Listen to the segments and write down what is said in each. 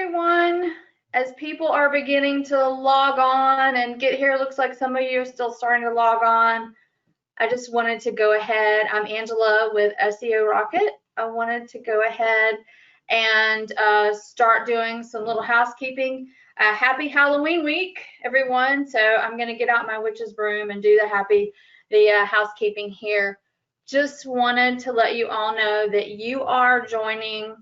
everyone. As people are beginning to log on and get here, looks like some of you are still starting to log on. I just wanted to go ahead. I'm Angela with SEO Rocket. I wanted to go ahead and start doing some little housekeeping. Happy Halloween week, everyone. So I'm going to get out my witch's broom and do the housekeeping here. Just wanted to let you all know that you are joining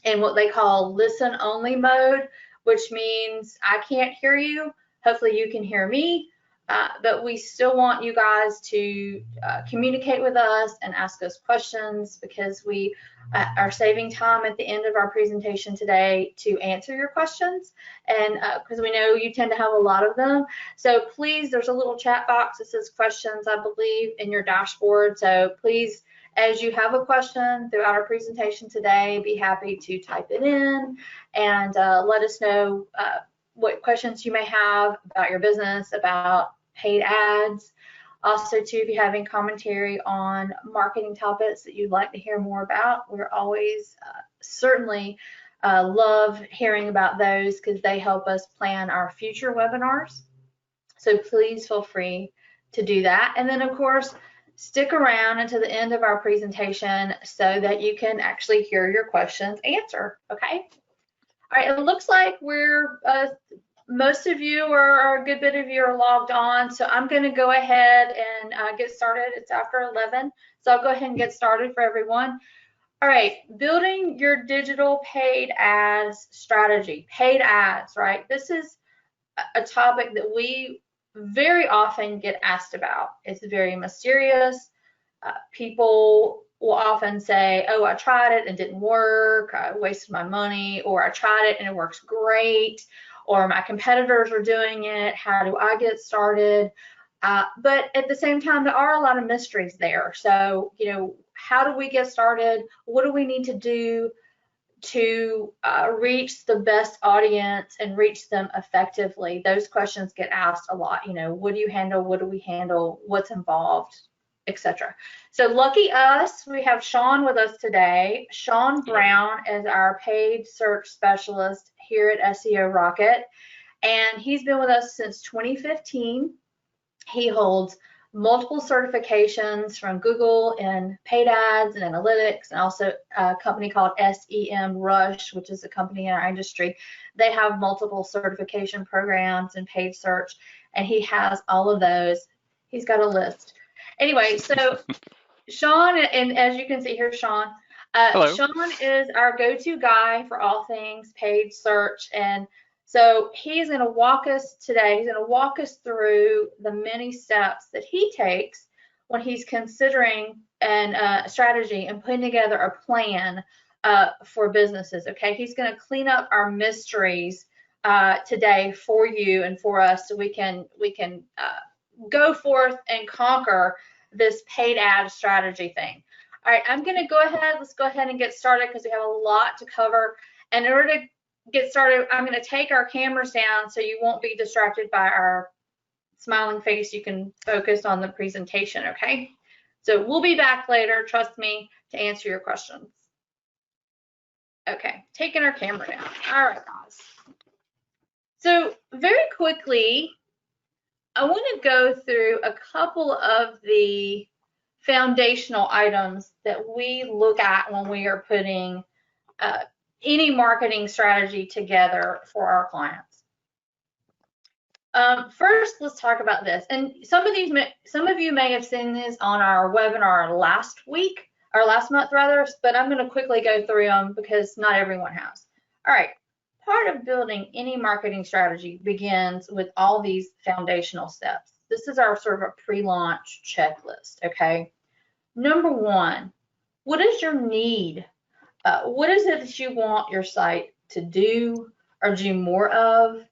in what they call listen only mode, which means I can't hear you. Hopefully you can hear me, but we still want you guys to communicate with us and ask us questions, because we are saving time at the end of our presentation today to answer your questions, and because we know you tend to have a lot of them. So please, there's a little chat box that says questions, I believe, in your dashboard. So please, as you have a question throughout our presentation today, be happy to type it in and let us know what questions you may have about your business, about paid ads. Also, too, if you have any commentary on marketing topics that you'd like to hear more about, we're always certainly love hearing about those, because they help us plan our future webinars. So please feel free to do that. And then, of course, stick around until the end of our presentation so that you can actually hear your questions answered, okay? All right, it looks like we're, most of you or a good bit of you are logged on, so I'm gonna go ahead and get started. It's after 11, so I'll go ahead and get started for everyone. All right, building your digital paid ads strategy. Paid ads, right? This is a topic that we very often get asked about. It's very mysterious. People will often say, oh, I tried it and it didn't work, I wasted my money, or I tried it and it works great, or my competitors are doing it, how do I get started? But at the same time, there are a lot of mysteries there. So, you know, how do we get started? What do we need to do to reach the best audience and reach them effectively? Those questions get asked a lot. You know, what do you handle? What do we handle? What's involved, etc. So lucky us, we have Sean with us today. Sean Browne is our paid search specialist here at SEO Rocket, and he's been with us since 2015. He holds multiple certifications from Google in paid ads and analytics, and also a company called SEM Rush, which is a company in our industry. They have multiple certification programs in paid search, and he has all of those. He's got a list. Anyway, so Sean, and as you can see here, Sean is our go-to guy for all things paid search, and so he's going to walk us today. He's going to walk us through the many steps that he takes when he's considering a strategy and putting together a plan for businesses. Okay, he's going to clean up our mysteries today for you and for us, so we can go forth and conquer this paid ad strategy thing. All right, I'm going to go ahead. Let's go ahead and get started, because we have a lot to cover. And in order to get started, I'm going to take our cameras down so you won't be distracted by our smiling face. You can focus on the presentation, okay? So we'll be back later, trust me, to answer your questions. Okay, taking our camera down. All right, guys. So very quickly, I want to go through a couple of the foundational items that we look at when we are putting any marketing strategy together for our clients. First, let's talk about this. And some of you may have seen this on our webinar last month rather, but I'm going to quickly go through them because not everyone has. All right, part of building any marketing strategy begins with all these foundational steps. This is our sort of a pre-launch checklist, okay? Number one, what is your need? What is it that you want your site to do or do more of?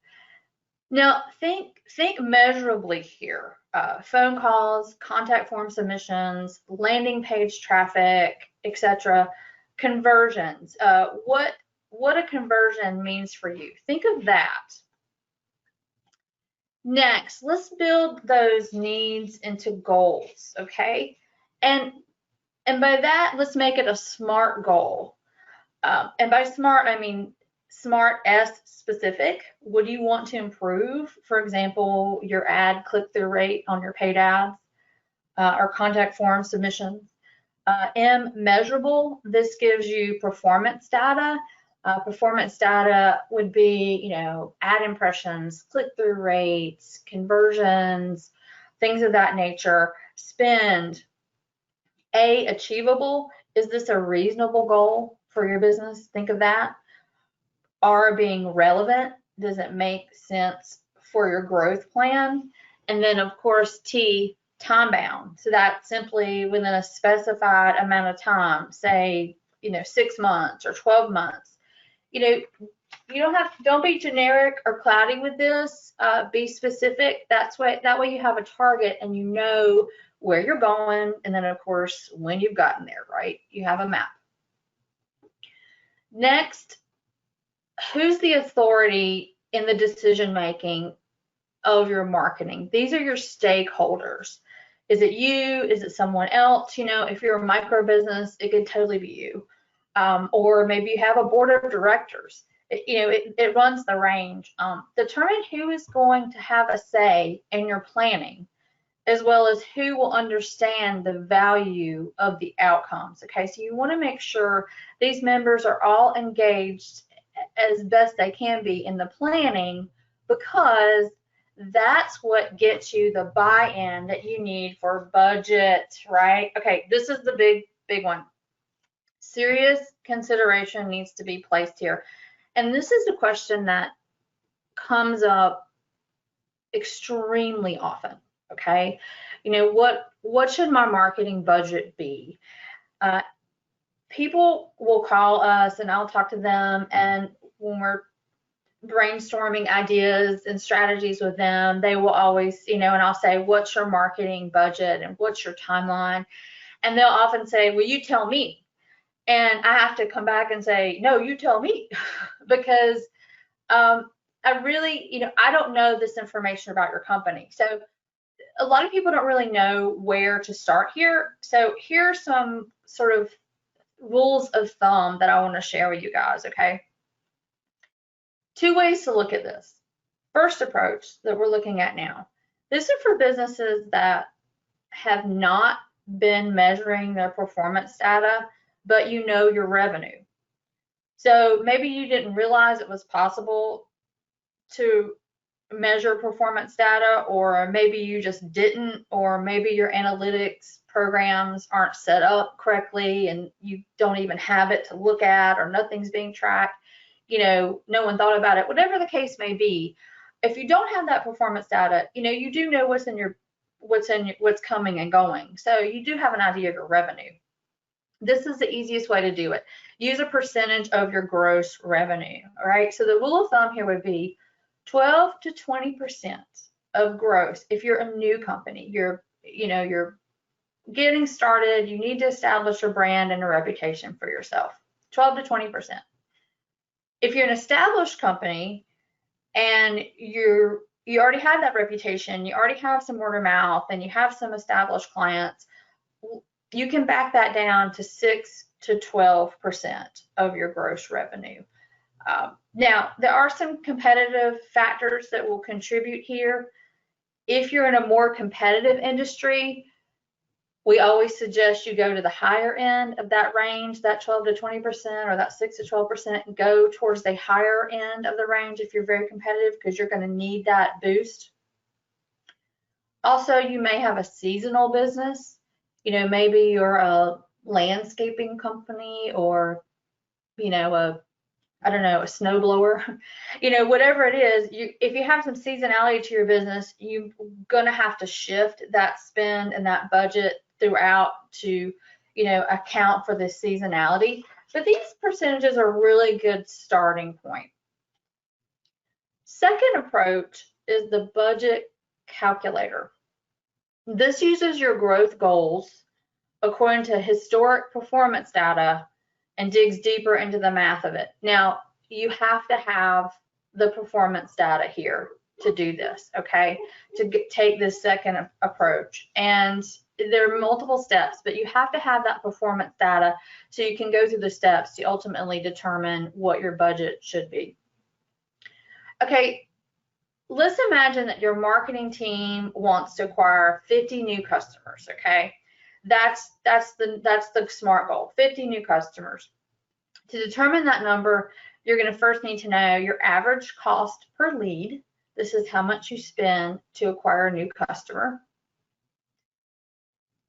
Now, think measurably here. Phone calls, contact form submissions, landing page traffic, etc. Conversions. What a conversion means for you. Think of that. Next, let's build those needs into goals, okay? And by that, let's make it a SMART goal. And by SMART, I mean smart S specific. What do you want to improve? For example, your ad click-through rate on your paid ads or contact form submissions. M, measurable. This gives you performance data. Performance data would be, ad impressions, click-through rates, conversions, things of that nature. Spend. A, achievable. Is this a reasonable goal for your business? Think of that. R, being relevant. Does it make sense for your growth plan? And then, of course, T, time bound. So that's simply within a specified amount of time, say, 6 months or 12 months. You don't be generic or cloudy with this. Be specific. That way you have a target and you know where you're going, and then of course when you've gotten there, right? You have a map. Next, who's the authority in the decision making of your marketing? These are your stakeholders. Is it you? Is it someone else? If you're a micro business, it could totally be you. Or maybe you have a board of directors. It runs the range. Determine who is going to have a say in your planning, as well as who will understand the value of the outcomes. Okay, so you want to make sure these members are all engaged as best they can be in the planning, because that's what gets you the buy-in that you need for budget, right? Okay, this is the big one. Serious consideration needs to be placed here. And this is a question that comes up extremely often, okay? What should my marketing budget be? People will call us and I'll talk to them, and when we're brainstorming ideas and strategies with them, they will always, and I'll say, what's your marketing budget and what's your timeline? And they'll often say, well, you tell me. And I have to come back and say, no, you tell me, because I really, I don't know this information about your company. So a lot of people don't really know where to start here. So here are some sort of rules of thumb that I want to share with you guys, okay? 2 ways to look at this. First approach that we're looking at now. This is for businesses that have not been measuring their performance data, but your revenue. So maybe you didn't realize it was possible to measure performance data, or maybe you just didn't, or maybe your analytics programs aren't set up correctly and you don't even have it to look at, or nothing's being tracked. No one thought about it. Whatever the case may be, if you don't have that performance data, you do know what's coming and going. So you do have an idea of your revenue. This is the easiest way to do it. Use a percentage of your gross revenue, all right? So the rule of thumb here would be 12 to 20% of gross. If you're a new company, you're getting started, you need to establish a brand and a reputation for yourself. 12 to 20%. If you're an established company and you already have that reputation, you already have some word of mouth, and you have some established clients, you can back that down to 6 to 12% of your gross revenue. Now, there are some competitive factors that will contribute here. If you're in a more competitive industry, we always suggest you go to the higher end of that range, that 12 to 20%, or that 6 to 12%, and go towards the higher end of the range if you're very competitive, because you're going to need that boost. Also, you may have a seasonal business. Maybe you're a landscaping company, or, a snowblower, whatever it is. If you have some seasonality to your business, you're going to have to shift that spend and that budget throughout to, account for the seasonality. But these percentages are a really good starting point. Second approach is the budget calculator. This uses your growth goals according to historic performance data and digs deeper into the math of it. Now, you have to have the performance data here to do this, okay, to take this second approach. And there are multiple steps, but you have to have that performance data so you can go through the steps to ultimately determine what your budget should be. Okay, let's imagine that your marketing team wants to acquire 50 new customers, okay? That's the SMART goal, 50 new customers. To determine that number, you're going to first need to know your average cost per lead. This is how much you spend to acquire a new customer.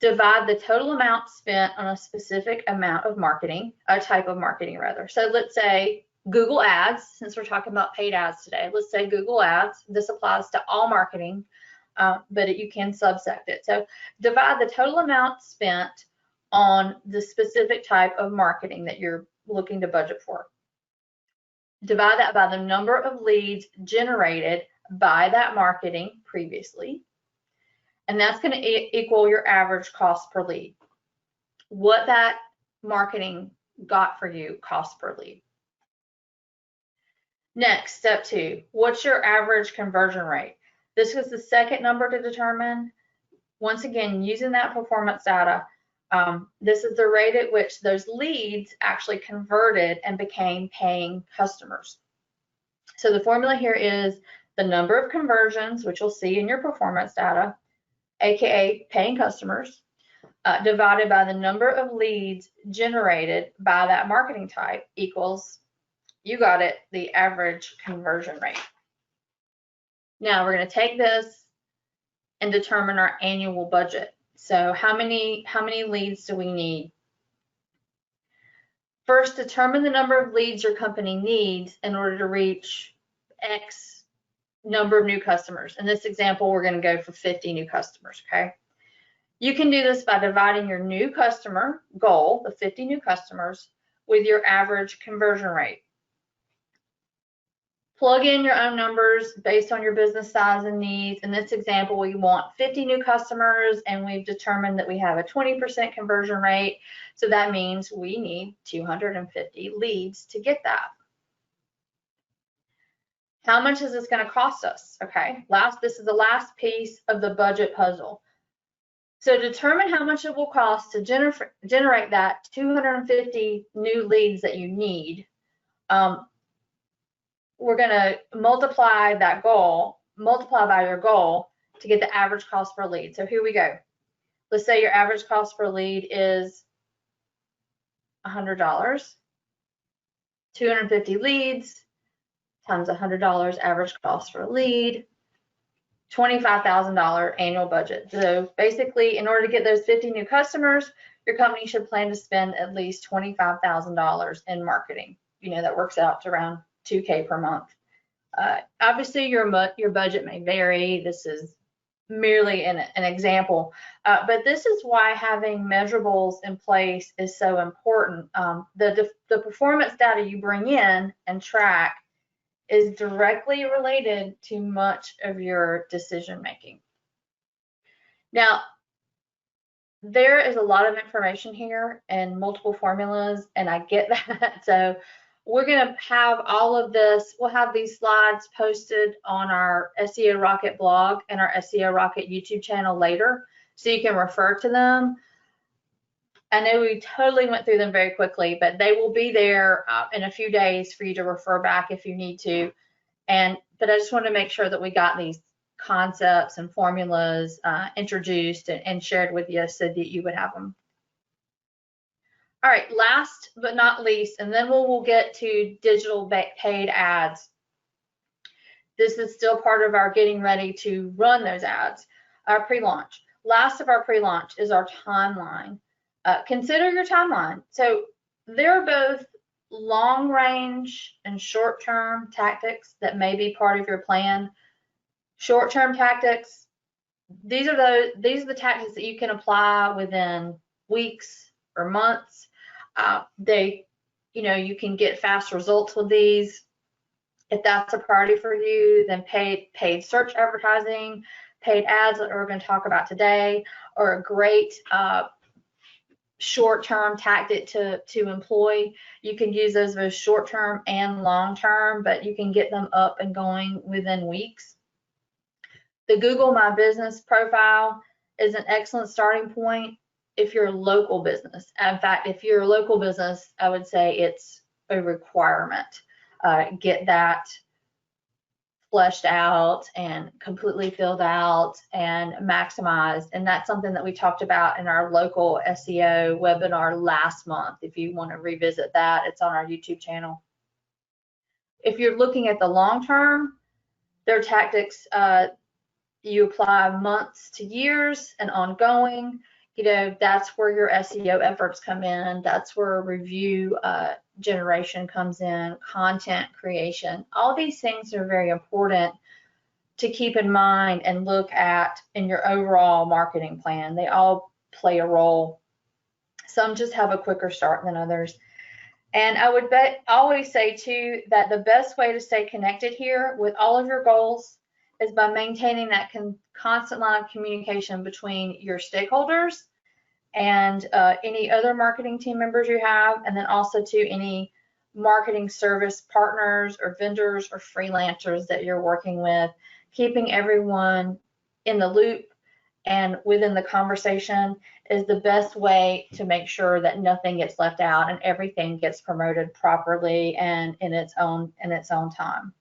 Divide the total amount spent on a specific amount of marketing, a type of marketing rather. So let's say Google Ads, since we're talking about paid ads today, let's say Google Ads. This applies to all marketing, but you can subsect it. So divide the total amount spent on the specific type of marketing that you're looking to budget for. Divide that by the number of leads generated by that marketing previously, and that's going to equal your average cost per lead. What that marketing got for you cost per lead. Next, step 2, what's your average conversion rate? This was the second number to determine. Once again, using that performance data, this is the rate at which those leads actually converted and became paying customers. So the formula here is the number of conversions, which you'll see in your performance data, aka paying customers, divided by the number of leads generated by that marketing type equals, you got it, the average conversion rate. Now we're going to take this and determine our annual budget. So how many leads do we need? First, determine the number of leads your company needs in order to reach X number of new customers. In this example, we're going to go for 50 new customers, okay? You can do this by dividing your new customer goal, the 50 new customers, with your average conversion rate. Plug in your own numbers based on your business size and needs. In this example, we want 50 new customers, and we've determined that we have a 20% conversion rate. So that means we need 250 leads to get that. How much is this going to cost us? Okay, this is the last piece of the budget puzzle. So determine how much it will cost to generate that 250 new leads that you need. We're going to multiply by your goal to get the average cost per lead. So here we go. Let's say your average cost per lead is $100. 250 leads times $100 average cost per lead, $25,000 annual budget. So basically, in order to get those 50 new customers, your company should plan to spend at least $25,000 in marketing. You know, that works out to around $2K per month. Obviously, your budget may vary. This is merely an example, but this is why having measurables in place is so important. The performance data you bring in and track is directly related to much of your decision making. Now, there is a lot of information here and multiple formulas, and I get that. So we're going to have all of this. We'll have these slides posted on our SEO Rocket blog and our SEO Rocket YouTube channel later, so you can refer to them. I know we totally went through them very quickly, but they will be there in a few days for you to refer back if you need to. But I just want to make sure that we got these concepts and formulas introduced and shared with you so that you would have them. All right, last but not least, and then we'll get to digital paid ads. This is still part of our getting ready to run those ads, our pre-launch. Last of our pre-launch is our timeline. Consider your timeline. So there are both long-range and short-term tactics that may be part of your plan. Short-term tactics, these are the tactics that you can apply within weeks or months. You can get fast results with these. If that's a priority for you, then paid search advertising, paid ads that we're going to talk about today, are a great short-term tactic to employ. You can use those both short-term and long-term, but you can get them up and going within weeks. The Google My Business profile is an excellent starting point if you're a local business. In fact, if you're a local business, I would say it's a requirement. Get that fleshed out and completely filled out and maximized. And that's something that we talked about in our local SEO webinar last month. If you want to revisit that, it's on our YouTube channel. If you're looking at the long term, there are tactics you apply months to years and ongoing. You know, that's where your SEO efforts come in. That's where review generation comes in, content creation. All these things are very important to keep in mind and look at in your overall marketing plan. They all play a role. Some just have a quicker start than others. And I would always say too that the best way to stay connected here with all of your goals is by maintaining that constant line of communication between your stakeholders and any other marketing team members you have, and then also to any marketing service partners or vendors or freelancers that you're working with, keeping everyone in the loop and within the conversation is the best way to make sure that nothing gets left out and everything gets promoted properly and in its own time.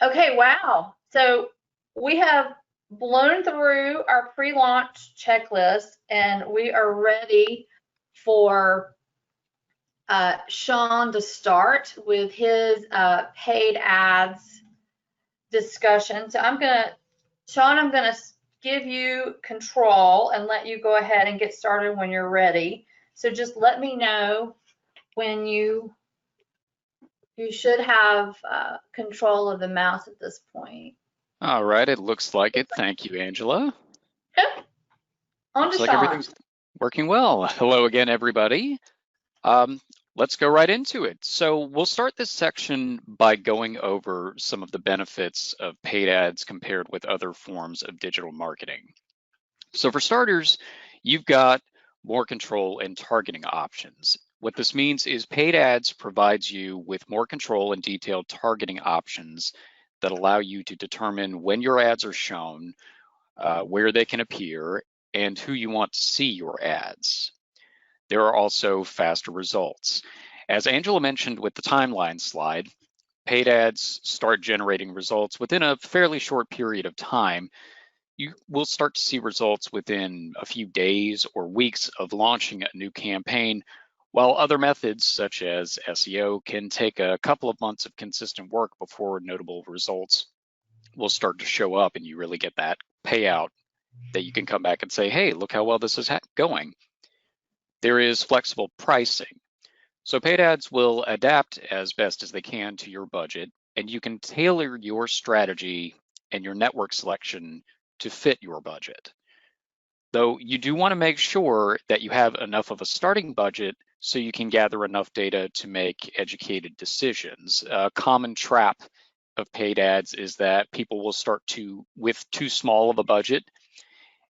Okay, wow. So we have blown through our pre-launch checklist and we are ready for Sean to start with his paid ads discussion. So Sean, I'm gonna give you control and let you go ahead and get started when you're ready. So just let me know when you should have control of the mouse at this point. All right, it looks like it. Thank you, Angela. Yep. On to Sean. Looks like everything's working well. Hello again, everybody. Let's go right into it. So we'll start this section by going over some of the benefits of paid ads compared with other forms of digital marketing. So for starters, you've got more control and targeting options. What this means is paid ads provides you with more control and detailed targeting options that allow you to determine when your ads are shown, where they can appear, and who you want to see your ads. There are also faster results. As Angela mentioned with the timeline slide, paid ads start generating results within a fairly short period of time. You will start to see results within a few days or weeks of launching a new campaign, while other methods such as SEO can take a couple of months of consistent work before notable results will start to show up and you really get that payout that you can come back and say, hey, look how well this is going. There is flexible pricing. So paid ads will adapt as best as they can to your budget, and you can tailor your strategy and your network selection to fit your budget. Though you do want to make sure that you have enough of a starting budget so you can gather enough data to make educated decisions. A common trap of paid ads is that people will start with too small of a budget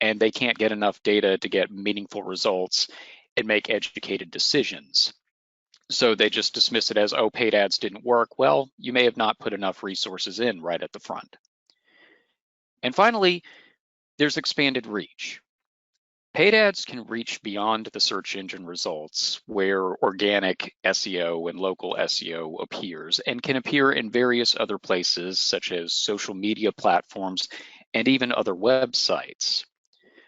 and they can't get enough data to get meaningful results and make educated decisions. So they just dismiss it as, oh, paid ads didn't work. Well, you may have not put enough resources in right at the front. And finally, there's expanded reach. Paid ads can reach beyond the search engine results where organic SEO and local SEO appears and can appear in various other places such as social media platforms and even other websites.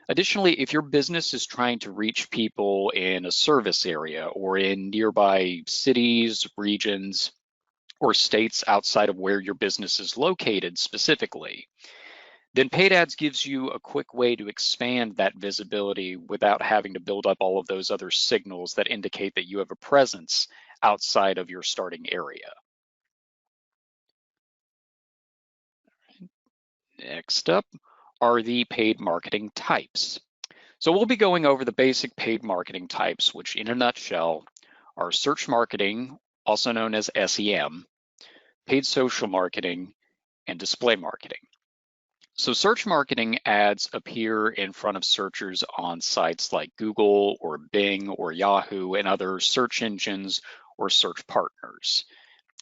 Additionally, if your business is trying to reach people in a service area or in nearby cities, regions, or states outside of where your business is located specifically, then paid ads gives you a quick way to expand that visibility without having to build up all of those other signals that indicate that you have a presence outside of your starting area. Next up are the paid marketing types. So we'll be going over the basic paid marketing types, which in a nutshell are search marketing, also known as SEM, paid social marketing, and display marketing. So search marketing ads appear in front of searchers on sites like Google or Bing or Yahoo and other search engines or search partners.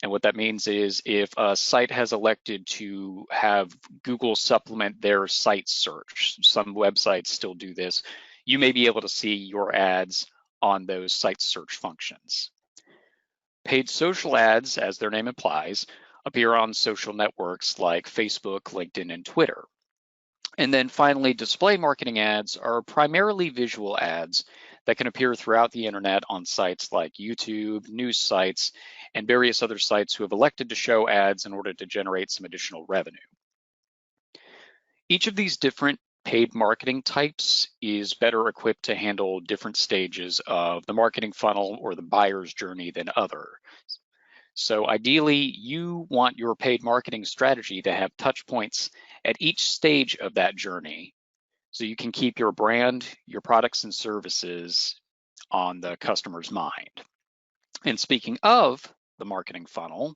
And what that means is if a site has elected to have Google supplement their site search, some websites still do this, you may be able to see your ads on those site search functions. Paid social ads, as their name implies, appear on social networks like Facebook, LinkedIn, and Twitter. And then finally, display marketing ads are primarily visual ads that can appear throughout the internet on sites like YouTube, news sites, and various other sites who have elected to show ads in order to generate some additional revenue. Each of these different paid marketing types is better equipped to handle different stages of the marketing funnel or the buyer's journey than others. So ideally, you want your paid marketing strategy to have touch points at each stage of that journey so you can keep your brand, your products and services on the customer's mind. And speaking of the marketing funnel,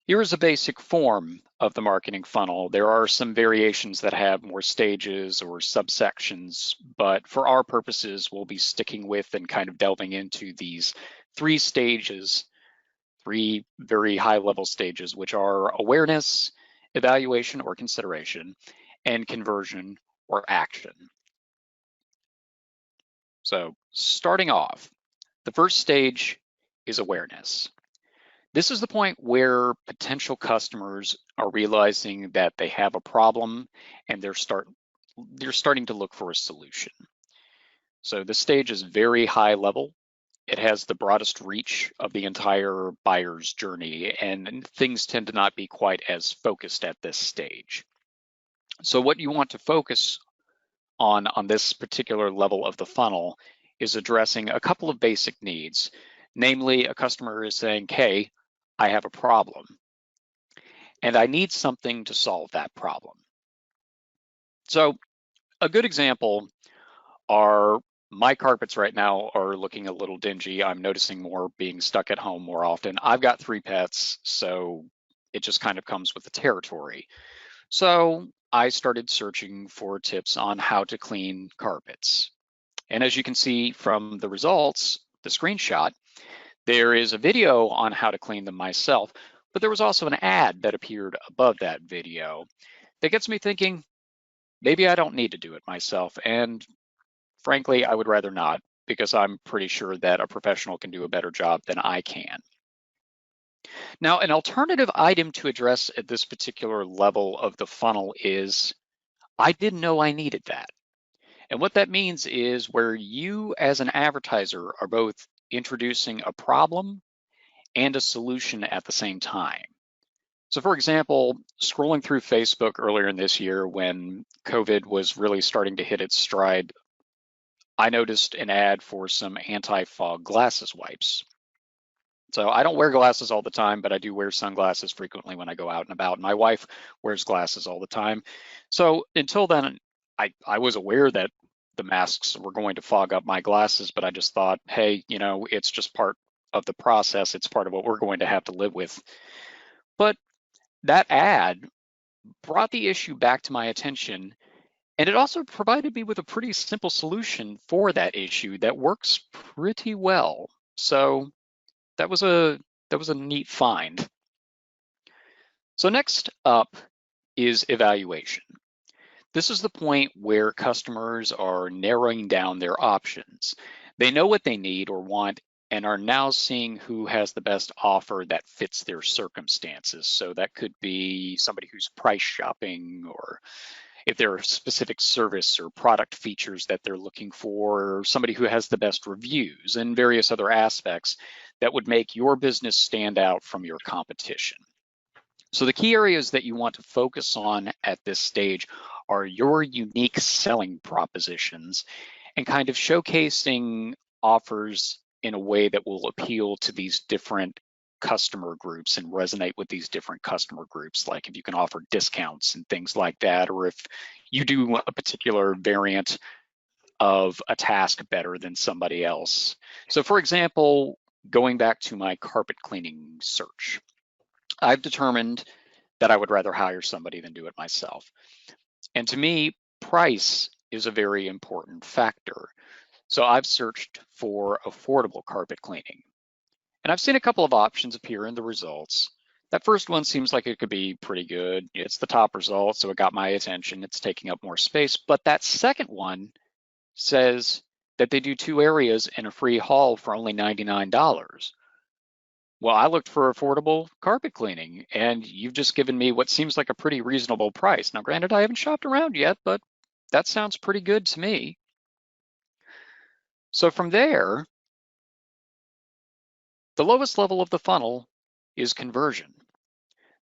here is a basic form of the marketing funnel. There are some variations that have more stages or subsections, but for our purposes, we'll be sticking with and kind of delving into these three stages, three very high-level stages, which are awareness, evaluation or consideration, and conversion or action. So starting off, the first stage is awareness. This is the point where potential customers are realizing that they have a problem and they're starting to look for a solution. So this stage is very high level. It has the broadest reach of the entire buyer's journey, and things tend to not be quite as focused at this stage. So what you want to focus on this particular level of the funnel is addressing a couple of basic needs. Namely, a customer is saying, hey, I have a problem, and I need something to solve that problem. So a good example are my carpets right now are looking a little dingy. I'm noticing more being stuck at home more often. I've got 3 pets, so it just kind of comes with the territory. So I started searching for tips on how to clean carpets. And as you can see from the results, the screenshot, there is a video on how to clean them myself, but there was also an ad that appeared above that video that gets me thinking, maybe I don't need to do it myself. And frankly, I would rather not, because I'm pretty sure that a professional can do a better job than I can. Now, an alternative item to address at this particular level of the funnel is, I didn't know I needed that. And what that means is where you as an advertiser are both introducing a problem and a solution at the same time. So for example, scrolling through Facebook earlier in this year when COVID was really starting to hit its stride, I noticed an ad for some anti-fog glasses wipes. So I don't wear glasses all the time, but I do wear sunglasses frequently when I go out and about. My wife wears glasses all the time. So until then, I was aware that the masks were going to fog up my glasses, but I just thought, hey, you know, it's just part of the process. It's part of what we're going to have to live with. But that ad brought the issue back to my attention, and it also provided me with a pretty simple solution for that issue that works pretty well. So that was a neat find. So next up is evaluation. This is the point where customers are narrowing down their options. They know what they need or want and are now seeing who has the best offer that fits their circumstances. So that could be somebody who's price shopping, or if there are specific service or product features that they're looking for, or somebody who has the best reviews and various other aspects that would make your business stand out from your competition. So the key areas that you want to focus on at this stage are your unique selling propositions and kind of showcasing offers in a way that will appeal to these different customer groups and resonate with these different customer groups. Like if you can offer discounts and things like that, or if you do a particular variant of a task better than somebody else. So for example, going back to my carpet cleaning search, I've determined that I would rather hire somebody than do it myself. And to me, price is a very important factor. So I've searched for affordable carpet cleaning. And I've seen a couple of options appear in the results. That first one seems like it could be pretty good. It's the top result, so it got my attention. It's taking up more space. But that second one says that they do 2 areas and a free haul for only $99. Well, I looked for affordable carpet cleaning, and you've just given me what seems like a pretty reasonable price. Now, granted, I haven't shopped around yet, but that sounds pretty good to me. So from there, the lowest level of the funnel is conversion.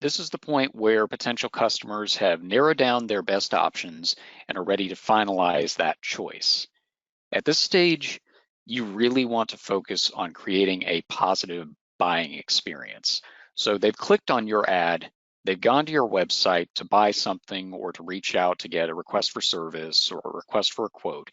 This is the point where potential customers have narrowed down their best options and are ready to finalize that choice. At this stage, you really want to focus on creating a positive buying experience. So they've clicked on your ad, they've gone to your website to buy something or to reach out to get a request for service or a request for a quote.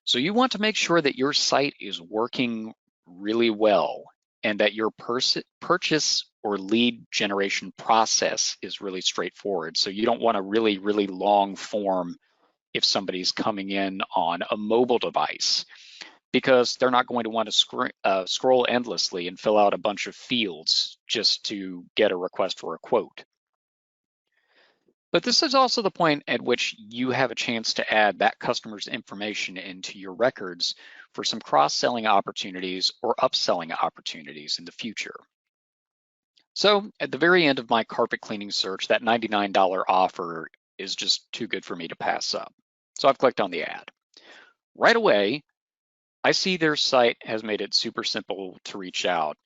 So you want to make sure that your site is working really well and that your purchase or lead generation process is really straightforward. So you don't want a really, really long form if somebody's coming in on a mobile device, because they're not going to want to scroll endlessly and fill out a bunch of fields just to get a request for a quote. But this is also the point at which you have a chance to add that customer's information into your records for some cross-selling opportunities or upselling opportunities in the future. So at the very end of my carpet cleaning search, that $99 offer is just too good for me to pass up. So I've clicked on the ad. Right away, I see their site has made it super simple to reach out.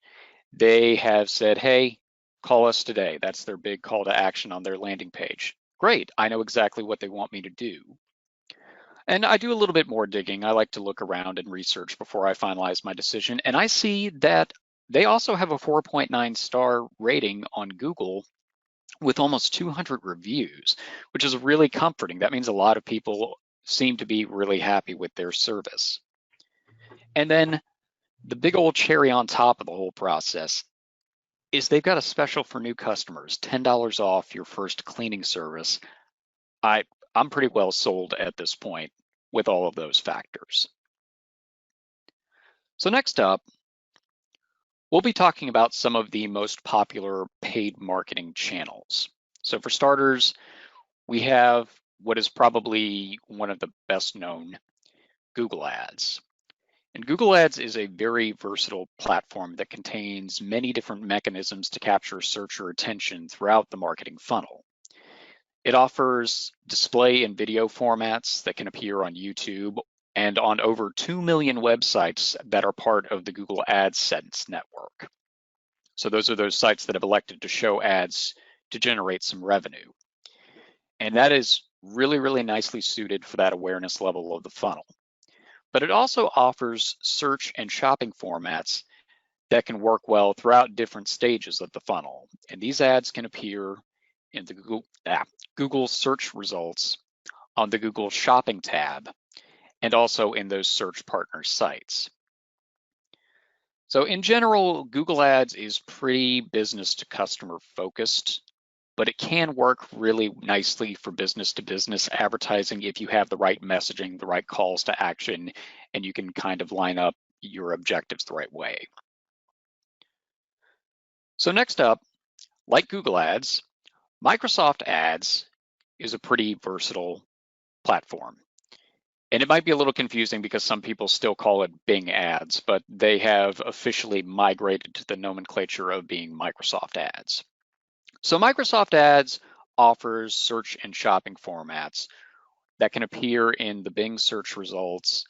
They have said, hey, call us today. That's their big call to action on their landing page. Great, I know exactly what they want me to do. And I do a little bit more digging. I like to look around and research before I finalize my decision. And I see that they also have a 4.9 star rating on Google with almost 200 reviews, which is really comforting. That means a lot of people seem to be really happy with their service. And then the big old cherry on top of the whole process is they've got a special for new customers, $10 off your first cleaning service. I'm pretty well sold at this point with all of those factors. So next up, we'll be talking about some of the most popular paid marketing channels. So for starters, we have what is probably one of the best known, Google Ads. And Google Ads is a very versatile platform that contains many different mechanisms to capture searcher attention throughout the marketing funnel. It offers display and video formats that can appear on YouTube and on over 2 million websites that are part of the Google AdSense network. So those are those sites that have elected to show ads to generate some revenue. And that is really, really nicely suited for that awareness level of the funnel. But it also offers search and shopping formats that can work well throughout different stages of the funnel. And these ads can appear in the Google search results, on the Google Shopping tab, and also in those search partner sites. So in general, Google Ads is pretty business to customer focused, but it can work really nicely for business to business advertising if you have the right messaging, the right calls to action, and you can kind of line up your objectives the right way. So next up, like Google Ads, Microsoft Ads is a pretty versatile platform. And it might be a little confusing because some people still call it Bing Ads, but they have officially migrated to the nomenclature of being Microsoft Ads. So Microsoft Ads offers search and shopping formats that can appear in the Bing search results,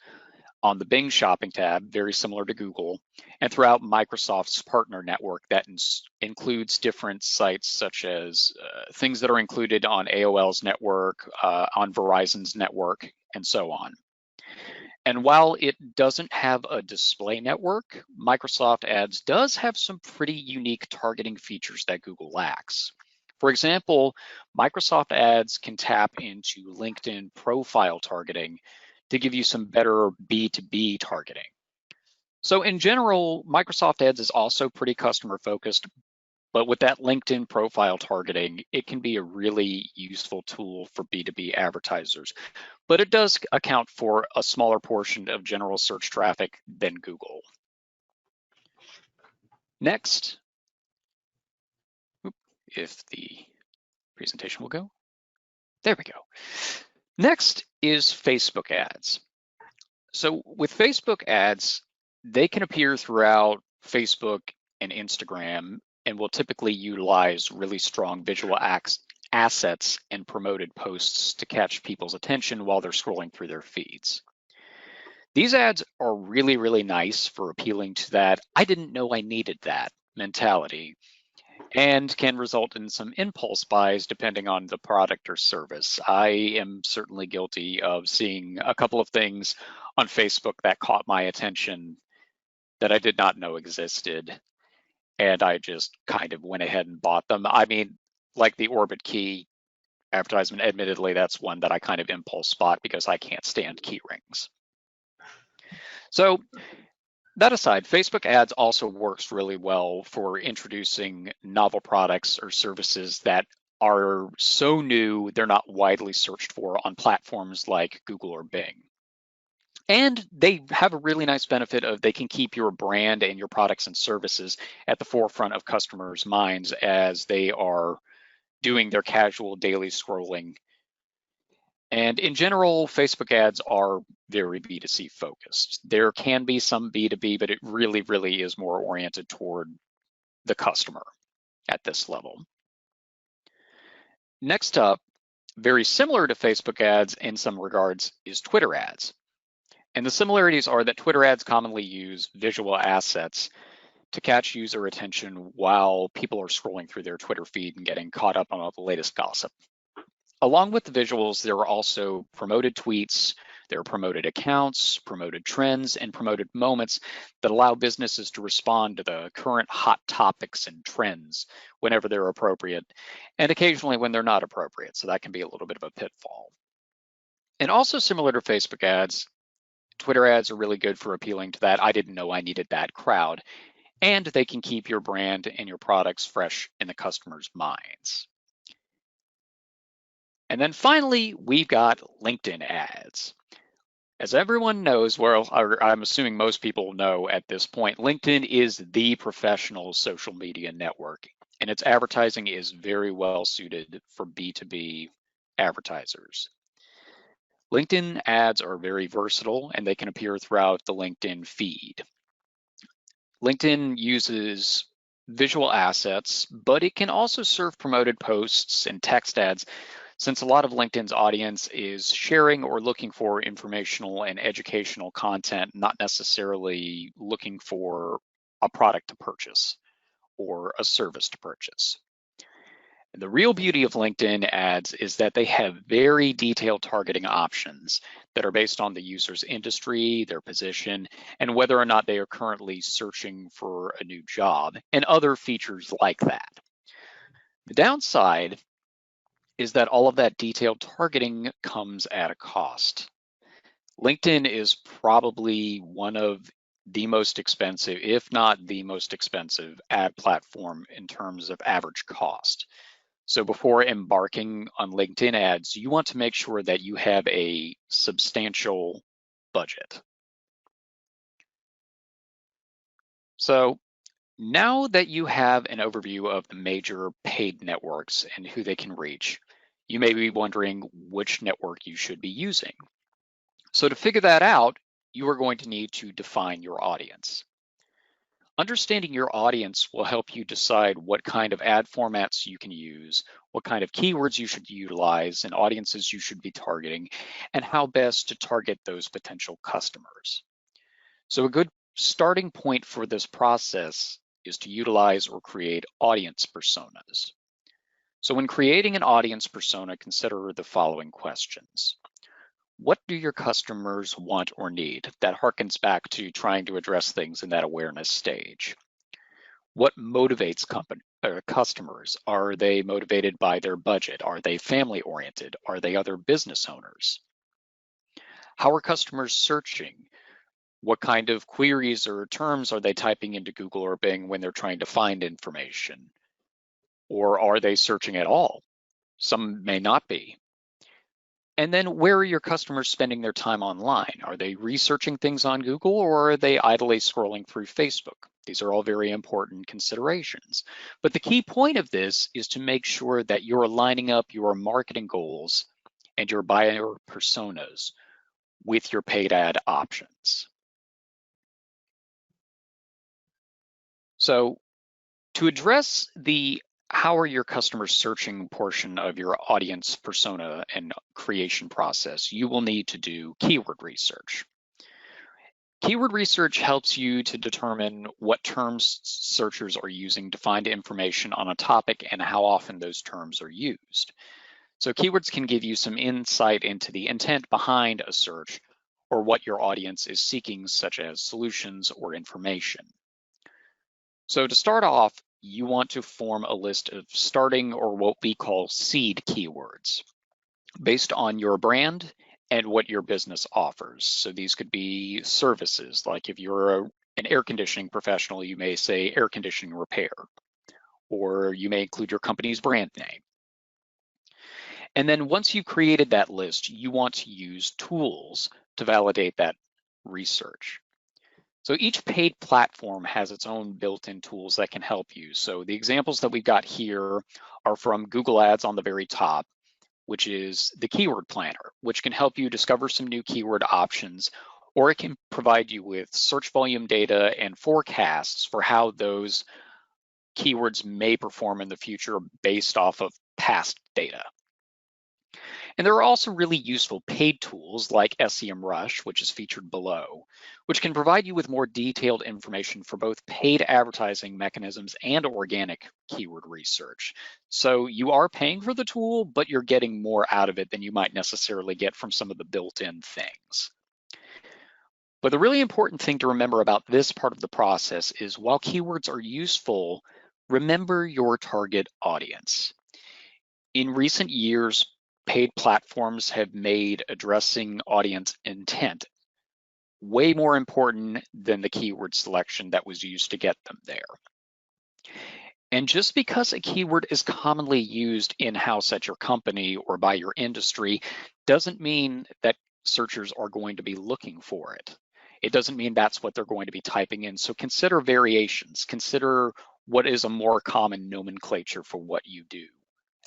on the Bing shopping tab, very similar to Google, and throughout Microsoft's partner network that includes different sites such as things that are included on AOL's network, on Verizon's network, and so on. And while it doesn't have a display network, Microsoft Ads does have some pretty unique targeting features that Google lacks. For example, Microsoft Ads can tap into LinkedIn profile targeting to give you some better B2B targeting. So in general, Microsoft Ads is also pretty customer focused, but with that LinkedIn profile targeting, it can be a really useful tool for B2B advertisers. But it does account for a smaller portion of general search traffic than Google. Next, if the presentation will go, there we go. Next is Facebook ads. So with Facebook ads, they can appear throughout Facebook and Instagram and will typically utilize really strong visual assets and promoted posts to catch people's attention while they're scrolling through their feeds. These ads are really, really nice for appealing to that "I didn't know I needed that" mentality, and can result in some impulse buys depending on the product or service. I am certainly guilty of seeing a couple of things on Facebook that caught my attention that I did not know existed, and I just kind of went ahead and bought them. I mean, like the Orbit key advertisement, admittedly, that's one that I kind of impulse bought because I can't stand key rings. So that aside, Facebook ads also works really well for introducing novel products or services that are so new they're not widely searched for on platforms like Google or Bing. And they have a really nice benefit of they can keep your brand and your products and services at the forefront of customers' minds as they are doing their casual daily scrolling. And in general, Facebook ads are very B2C focused. There can be some B2B, but it really, really is more oriented toward the customer at this level. Next up, very similar to Facebook ads in some regards, is Twitter ads. And the similarities are that Twitter ads commonly use visual assets to catch user attention while people are scrolling through their Twitter feed and getting caught up on all the latest gossip. Along with the visuals, there are also promoted tweets, there are promoted accounts, promoted trends, and promoted moments that allow businesses to respond to the current hot topics and trends whenever they're appropriate, and occasionally when they're not appropriate. So that can be a little bit of a pitfall. And also similar to Facebook ads, Twitter ads are really good for appealing to that "I didn't know I needed that" crowd, and they can keep your brand and your products fresh in the customer's minds. And then finally, we've got LinkedIn ads. As everyone knows, well, I'm assuming most people know at this point, LinkedIn is the professional social media network, and its advertising is very well suited for B2B advertisers. LinkedIn ads are very versatile and they can appear throughout the LinkedIn feed. LinkedIn uses visual assets, but it can also serve promoted posts and text ads, since a lot of LinkedIn's audience is sharing or looking for informational and educational content, not necessarily looking for a product to purchase or a service to purchase. The real beauty of LinkedIn ads is that they have very detailed targeting options that are based on the user's industry, their position, and whether or not they are currently searching for a new job, and other features like that. The downside is that all of that detailed targeting comes at a cost. LinkedIn is probably one of the most expensive, if not the most expensive, ad platform in terms of average cost. So before embarking on LinkedIn ads, you want to make sure that you have a substantial budget. So now that you have an overview of the major paid networks and who they can reach, you may be wondering which network you should be using. So to figure that out, you are going to need to define your audience. Understanding your audience will help you decide what kind of ad formats you can use, what kind of keywords you should utilize, and audiences you should be targeting, and how best to target those potential customers. So a good starting point for this process is to utilize or create audience personas. So when creating an audience persona, consider the following questions. What do your customers want or need? That harkens back to trying to address things in that awareness stage. What motivates customers? Are they motivated by their budget? Are they family oriented? Are they other business owners? How are customers searching? What kind of queries or terms are they typing into Google or Bing when they're trying to find information? Or are they searching at all? Some may not be. And then where are your customers spending their time online? Are they researching things on Google, or are they idly scrolling through Facebook? These are all very important considerations. But the key point of this is to make sure that you're lining up your marketing goals and your buyer personas with your paid ad options. So to address the how are your customers searching portion of your audience persona and creation process, you will need to do keyword research. Keyword research helps you to determine what terms searchers are using to find information on a topic and how often those terms are used. So keywords can give you some insight into the intent behind a search or what your audience is seeking, such as solutions or information. So to start off, you want to form a list of starting or what we call seed keywords based on your brand and what your business offers. So these could be services, like if you're an air conditioning professional, you may say air conditioning repair, or you may include your company's brand name. And then once you've created that list, you want to use tools to validate that research. So each paid platform has its own built-in tools that can help you. So the examples that we've got here are from Google Ads on the very top, which is the Keyword Planner, which can help you discover some new keyword options, or it can provide you with search volume data and forecasts for how those keywords may perform in the future based off of past data. And there are also really useful paid tools like SEMrush, which is featured below, which can provide you with more detailed information for both paid advertising mechanisms and organic keyword research. So you are paying for the tool, but you're getting more out of it than you might necessarily get from some of the built-in things. But the really important thing to remember about this part of the process is while keywords are useful, remember your target audience. In recent years, paid platforms have made addressing audience intent way more important than the keyword selection that was used to get them there. And just because a keyword is commonly used in-house at your company or by your industry doesn't mean that searchers are going to be looking for it. It doesn't mean that's what they're going to be typing in. So consider variations. Consider what is a more common nomenclature for what you do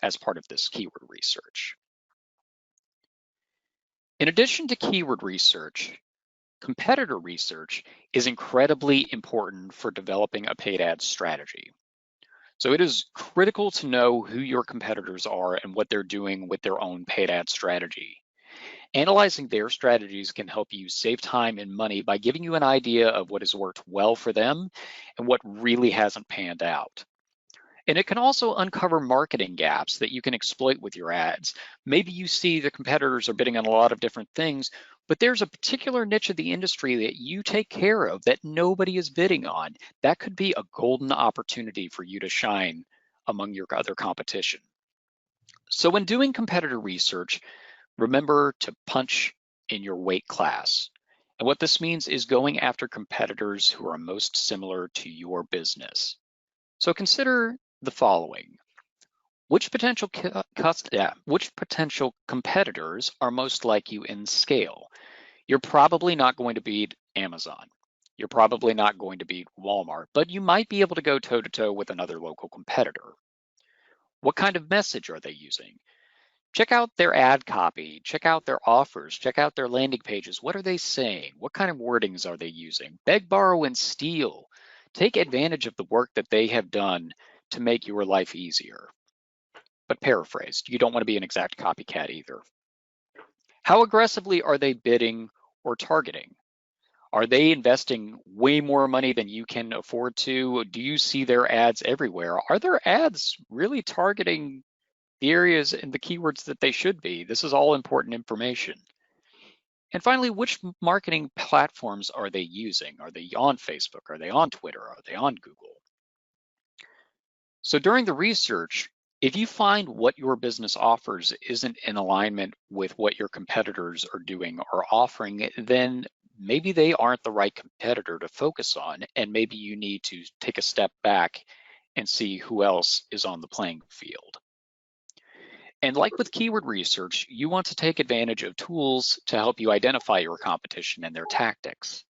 as part of this keyword research. In addition to keyword research, competitor research is incredibly important for developing a paid ad strategy. So it is critical to know who your competitors are and what they're doing with their own paid ad strategy. Analyzing their strategies can help you save time and money by giving you an idea of what has worked well for them and what really hasn't panned out. And it can also uncover marketing gaps that you can exploit with your ads. Maybe you see the competitors are bidding on a lot of different things, but there's a particular niche of the industry that you take care of that nobody is bidding on. That could be a golden opportunity for you to shine among your other competition. So when doing competitor research, remember to punch in your weight class. And what this means is going after competitors who are most similar to your business. So consider the following. Which potential competitors are most like you in scale? You're probably not going to beat Amazon. You're probably not going to beat Walmart, but you might be able to go toe-to-toe with another local competitor. What kind of message are they using? Check out their ad copy, check out their offers, check out their landing pages. What are they saying? What kind of wordings are they using? Beg, borrow, and steal. Take advantage of the work that they have done to make your life easier. But paraphrased, you don't want to be an exact copycat either. How aggressively are they bidding or targeting? Are they investing way more money than you can afford to? Do you see their ads everywhere? Are their ads really targeting the areas and the keywords that they should be? This is all important information. And finally, which marketing platforms are they using? Are they on Facebook? Are they on Twitter? Are they on Google? So during the research, if you find what your business offers isn't in alignment with what your competitors are doing or offering, then maybe they aren't the right competitor to focus on, and maybe you need to take a step back and see who else is on the playing field. And like with keyword research, you want to take advantage of tools to help you identify your competition and their tactics.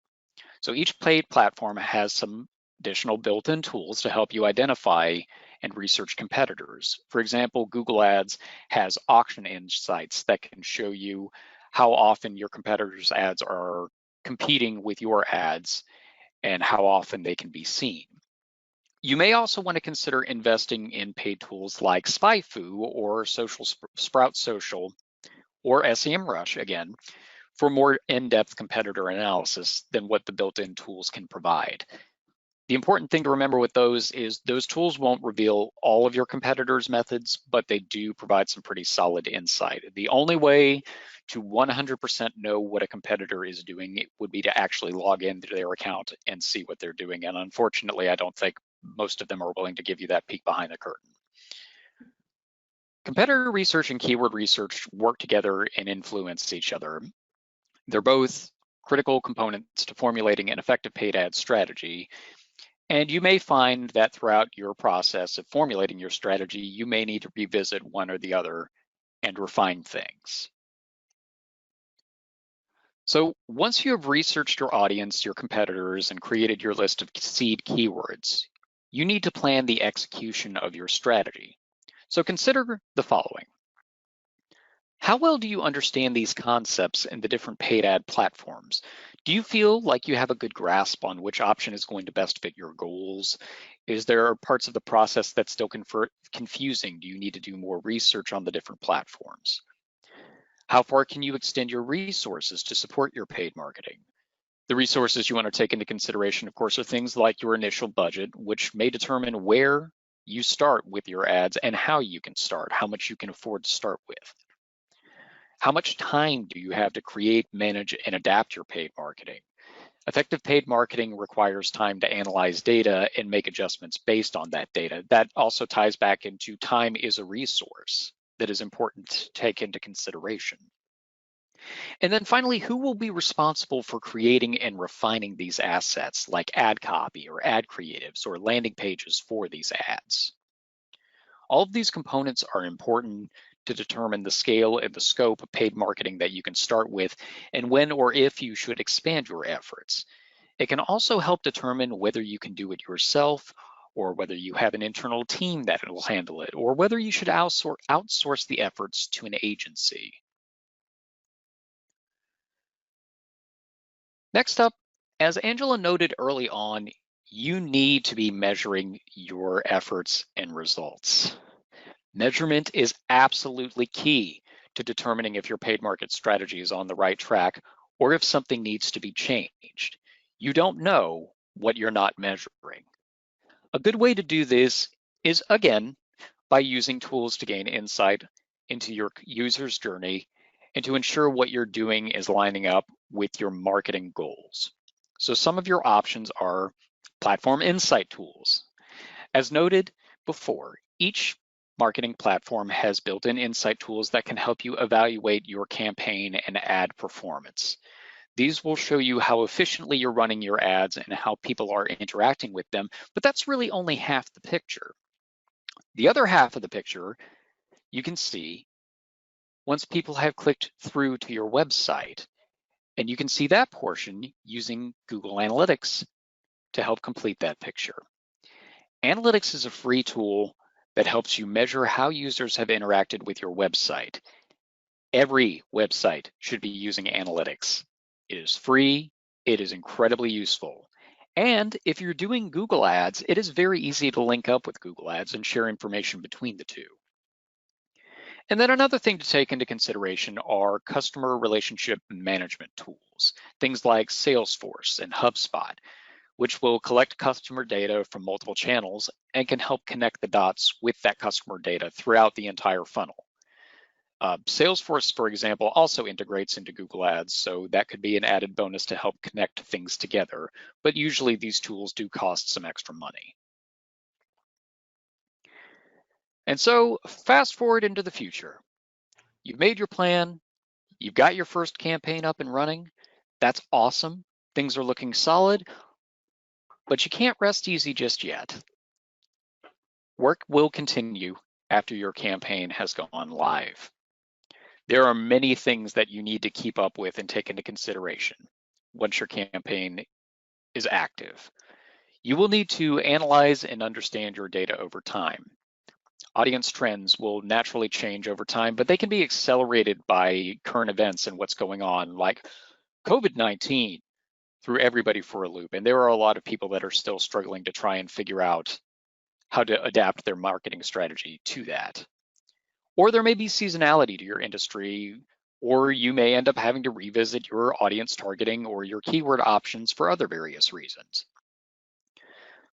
So each paid platform has some additional built-in tools to help you identify and research competitors. For example, Google Ads has auction insights that can show you how often your competitors' ads are competing with your ads and how often they can be seen. You may also want to consider investing in paid tools like SpyFu or Sprout Social or SEMrush, again, for more in-depth competitor analysis than what the built-in tools can provide. The important thing to remember with those is those tools won't reveal all of your competitors' methods, but they do provide some pretty solid insight. The only way to 100% know what a competitor is doing would be to actually log into their account and see what they're doing. And unfortunately, I don't think most of them are willing to give you that peek behind the curtain. Competitor research and keyword research work together and influence each other. They're both critical components to formulating an effective paid ad strategy. And you may find that throughout your process of formulating your strategy, you may need to revisit one or the other and refine things. So once you have researched your audience, your competitors, and created your list of seed keywords, you need to plan the execution of your strategy. So consider the following. How well do you understand these concepts in the different paid ad platforms? Do you feel like you have a good grasp on which option is going to best fit your goals? Is there parts of the process that's still confusing? Do you need to do more research on the different platforms? How far can you extend your resources to support your paid marketing? The resources you want to take into consideration, of course, are things like your initial budget, which may determine where you start with your ads and how you can start, how much you can afford to start with. How much time do you have to create, manage, and adapt your paid marketing? Effective paid marketing requires time to analyze data and make adjustments based on that data. That also ties back into time is a resource that is important to take into consideration. And then finally, who will be responsible for creating and refining these assets like ad copy or ad creatives or landing pages for these ads? All of these components are important to determine the scale and the scope of paid marketing that you can start with and when or if you should expand your efforts. It can also help determine whether you can do it yourself or whether you have an internal team that will handle it or whether you should outsource the efforts to an agency. Next up, as Angela noted early on, you need to be measuring your efforts and results. Measurement is absolutely key to determining if your paid market strategy is on the right track or if something needs to be changed. You don't know what you're not measuring. A good way to do this is, again, by using tools to gain insight into your user's journey and to ensure what you're doing is lining up with your marketing goals. So some of your options are platform insight tools. As noted before, each marketing platform has built-in insight tools that can help you evaluate your campaign and ad performance. These will show you how efficiently you're running your ads and how people are interacting with them, but that's really only half the picture. The other half of the picture you can see once people have clicked through to your website, and you can see that portion using Google Analytics to help complete that picture. Analytics is a free tool that helps you measure how users have interacted with your website. Every website should be using analytics. It is free, it is incredibly useful. And if you're doing Google Ads, it is very easy to link up with Google Ads and share information between the two. And then another thing to take into consideration are customer relationship management tools, things like Salesforce and HubSpot, which will collect customer data from multiple channels and can help connect the dots with that customer data throughout the entire funnel. Salesforce, for example, also integrates into Google Ads, so that could be an added bonus to help connect things together, but usually these tools do cost some extra money. And so fast forward into the future. You've made your plan, you've got your first campaign up and running. That's awesome. Things are looking solid, but you can't rest easy just yet. Work will continue after your campaign has gone live. There are many things that you need to keep up with and take into consideration once your campaign is active. You will need to analyze and understand your data over time. Audience trends will naturally change over time, but they can be accelerated by current events and what's going on, like COVID-19 threw everybody for a loop. And there are a lot of people that are still struggling to try and figure out how to adapt their marketing strategy to that. Or there may be seasonality to your industry, or you may end up having to revisit your audience targeting or your keyword options for other various reasons.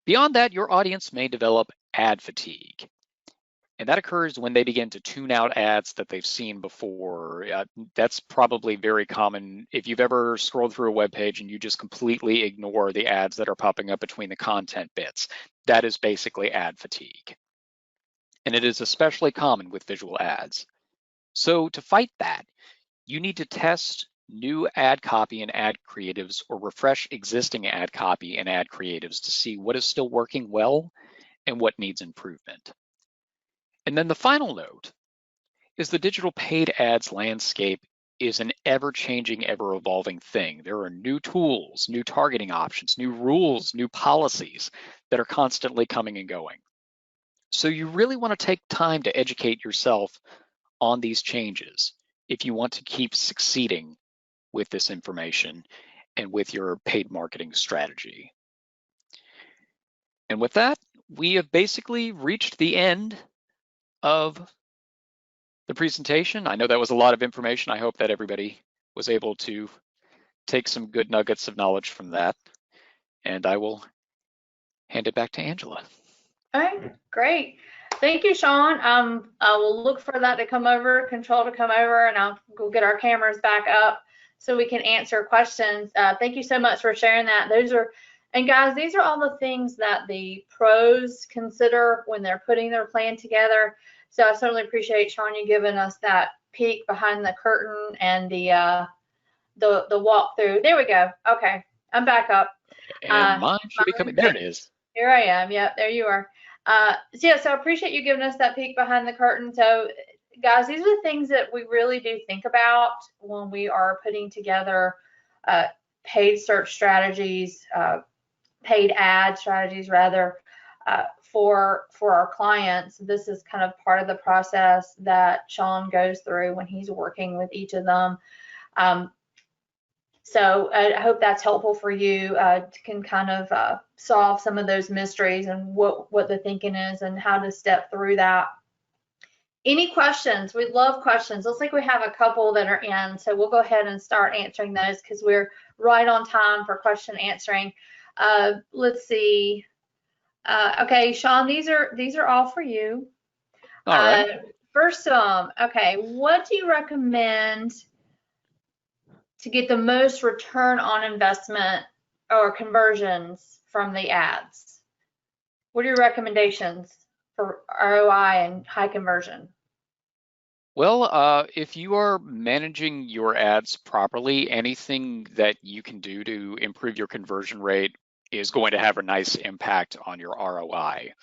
Beyond that, your audience may develop ad fatigue. And that occurs when they begin to tune out ads that they've seen before. That's probably very common. If you've ever scrolled through a web page and you just completely ignore the ads that are popping up between the content bits, that is basically ad fatigue. And it is especially common with visual ads. So to fight that, you need to test new ad copy and ad creatives, or refresh existing ad copy and ad creatives to see what is still working well and what needs improvement. And then the final note is the digital paid ads landscape is an ever-changing, ever-evolving thing. There are new tools, new targeting options, new rules, new policies that are constantly coming and going. So you really want to take time to educate yourself on these changes if you want to keep succeeding with this information and with your paid marketing strategy. And with that, we have basically reached the end of the presentation. I know that was a lot of information. I hope that everybody was able to take some good nuggets of knowledge from that. And I will hand it back to Angela. All right, great. Thank you, Sean. I will look for that to come over, control to come over, and I'll go get our cameras back up so we can answer questions. Thank you so much for sharing that. And guys, these are all the things that the pros consider when they're putting their plan together. So I certainly appreciate, Sean, you giving us that peek behind the curtain and the walkthrough. There we go. Okay, I'm back up. And mine should be coming. There it is. Here I am. Yep, there you are. So I appreciate you giving us that peek behind the curtain. So guys, these are the things that we really do think about when we are putting together paid search strategies, paid ad strategies rather, for our clients. This is kind of part of the process that Sean goes through when he's working with each of them. So I hope that's helpful for you, can kind of solve some of those mysteries and what the thinking is and how to step through that. Any questions? We love questions. Looks like we have a couple that are in, so we'll go ahead and start answering those because we're right on time for question answering. Let's see. Okay, Sean, these are all for you. All right. First, okay, what do you recommend to get the most return on investment or conversions from the ads? What are your recommendations for ROI and high conversion? Well, if you are managing your ads properly, anything that you can do to improve your conversion rate is going to have a nice impact on your ROI.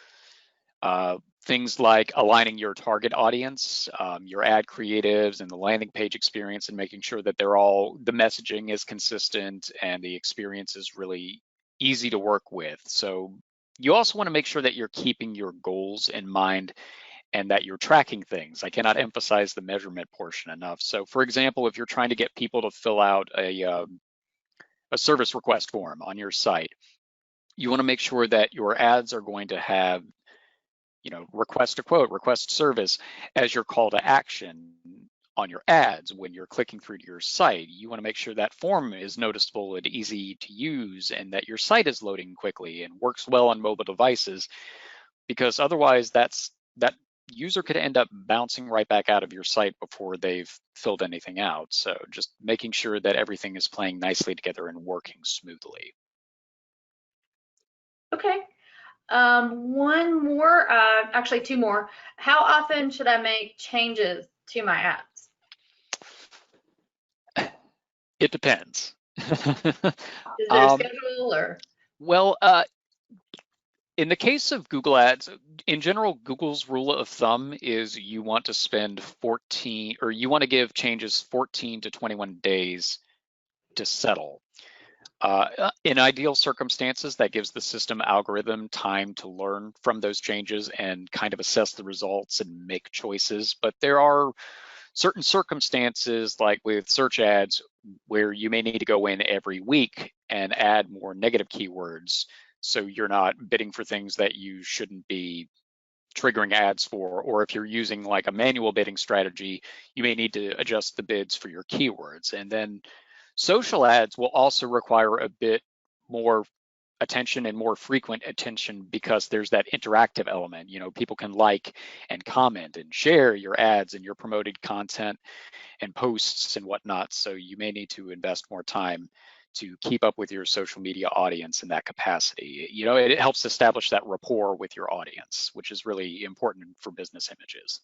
Things like aligning your target audience, your ad creatives, and the landing page experience, and making sure that the messaging is consistent and the experience is really easy to work with. So you also want to make sure that you're keeping your goals in mind and that you're tracking things. I cannot emphasize the measurement portion enough. So for example, if you're trying to get people to fill out a service request form on your site, you want to make sure that your ads are going to have, request a quote, request service as your call to action on your ads when you're clicking through to your site. You want to make sure that form is noticeable and easy to use and that your site is loading quickly and works well on mobile devices, because otherwise that user could end up bouncing right back out of your site before they've filled anything out. So just making sure that everything is playing nicely together and working smoothly. Okay. One more, actually two more. How often should I make changes to my ads? It depends. Is there a schedule or? Well, in the case of Google Ads, in general, Google's rule of thumb is you want to spend 14, or you want to give changes 14 to 21 days to settle. In ideal circumstances, that gives the system algorithm time to learn from those changes and kind of assess the results and make choices. But there are certain circumstances, like with search ads, where you may need to go in every week and add more negative keywords, so you're not bidding for things that you shouldn't be triggering ads for. Or if you're using like a manual bidding strategy, you may need to adjust the bids for your keywords. And then social ads will also require a bit more attention and more frequent attention, because there's that interactive element. You know, people can like and comment and share your ads and your promoted content and posts and whatnot. So you may need to invest more time to keep up with your social media audience in that capacity. You know, it helps establish that rapport with your audience, which is really important for business images.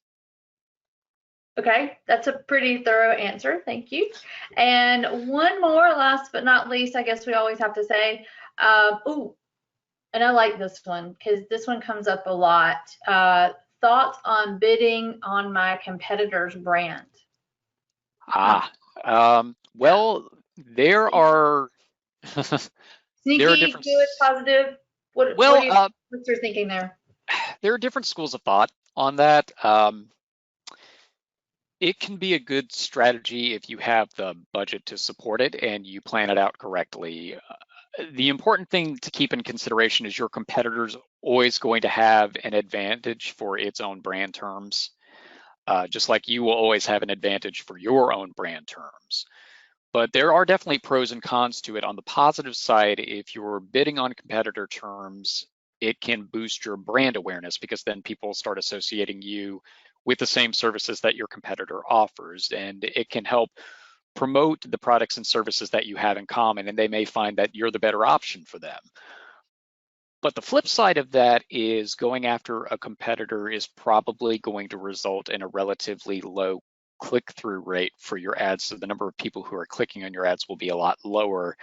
Okay, that's a pretty thorough answer. Thank you. And one more, last but not least, I guess we always have to say, and I like this one because this one comes up a lot. Thoughts on bidding on my competitor's brand? Well, there are there are Sneaky, different good, positive. What's your thinking there? There are different schools of thought on that. It can be a good strategy if you have the budget to support it and you plan it out correctly. The important thing to keep in consideration is your competitor's always going to have an advantage for its own brand terms, just like you will always have an advantage for your own brand terms. But there are definitely pros and cons to it. On the positive side, if you're bidding on competitor terms, it can boost your brand awareness, because then people start associating you with the same services that your competitor offers, and it can help promote the products and services that you have in common, and they may find that you're the better option for them. But the flip side of that is going after a competitor is probably going to result in a relatively low click-through rate for your ads. So the number of people who are clicking on your ads will be a lot lower,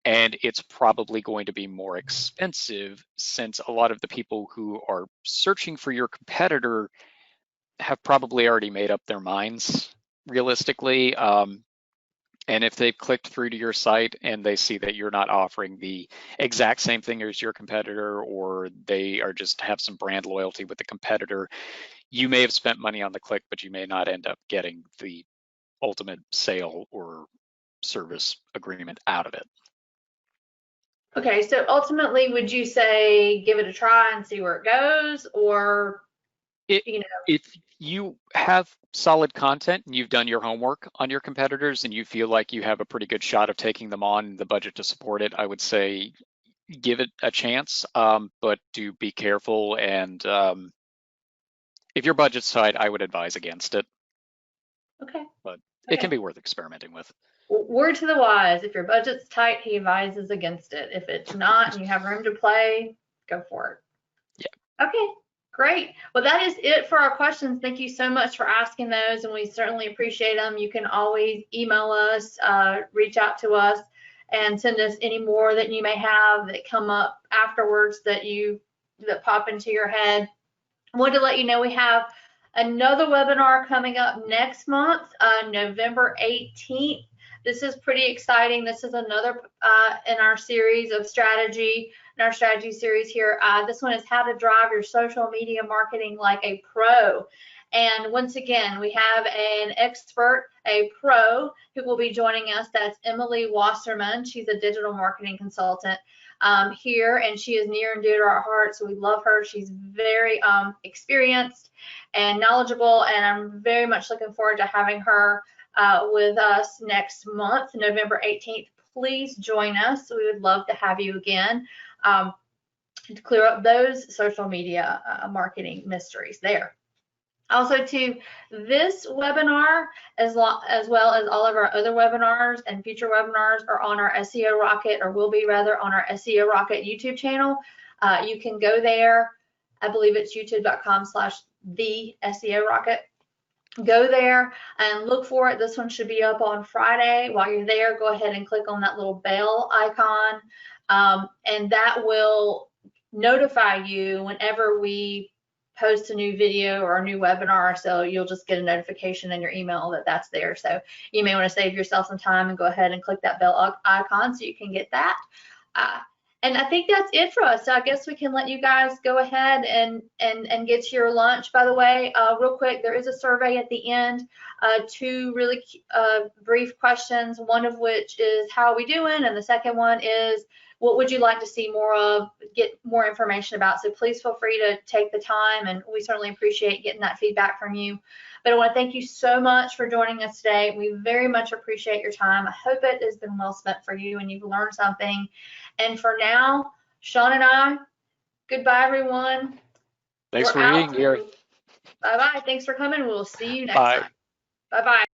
and it's probably going to be more expensive, since a lot of the people who are searching for your competitor have probably already made up their minds realistically. And if they've clicked through to your site and they see that you're not offering the exact same thing as your competitor, or they are just have some brand loyalty with the competitor, you may have spent money on the click, but you may not end up getting the ultimate sale or service agreement out of it. Okay, so ultimately, would you say give it a try and see where it goes, or if you have solid content and you've done your homework on your competitors and you feel like you have a pretty good shot of taking them on, the budget to support it, I would say give it a chance, but do be careful. And if your budget's tight, I would advise against it. Okay. But it can be worth experimenting with. Word to the wise, if your budget's tight, he advises against it. If it's not and you have room to play, go for it. Yeah. Okay, great. Well, that is it for our questions. Thank you so much for asking those, and we certainly appreciate them. You can always email us, reach out to us, and send us any more that you may have that come up afterwards that pop into your head. I wanted to let you know we have another webinar coming up next month, November 18th. This is pretty exciting. This is another in our series of strategy, in our strategy series here. This one is how to drive your social media marketing like a pro. And once again, we have an expert, a pro, who will be joining us. That's Emily Wasserman. She's a digital marketing consultant here, and she is near and dear to our hearts. So we love her. She's very experienced and knowledgeable, and I'm very much looking forward to having her with us next month, November 18th. Please join us. We would love to have you again to clear up those social media marketing mysteries there. Also, to this webinar, as well as all of our other webinars and future webinars, are on our SEO Rocket, or will be rather on our SEO Rocket YouTube channel. You can go there. I believe it's youtube.com/the SEO Rocket. Go there and look for it. This one should be up on Friday. While you're there, go ahead and click on that little bell icon, and that will notify you whenever we post a new video or a new webinar, so you'll just get a notification in your email that that's there. So you may want to save yourself some time and go ahead and click that bell icon so you can get that. And I think that's it for us. So I guess we can let you guys go ahead and get to your lunch. By the way, real quick, there is a survey at the end, 2 really brief questions, one of which is how are we doing, and the second one is what would you like to see more of, get more information about. So please feel free to take the time, and we certainly appreciate getting that feedback from you. But I want to thank you so much for joining us today. We very much appreciate your time. I hope it has been well spent for you and you've learned something. And for now, Sean and I, goodbye, everyone. Thanks for being here. Bye-bye. Thanks for coming. We'll see you next Bye. time. Bye-bye.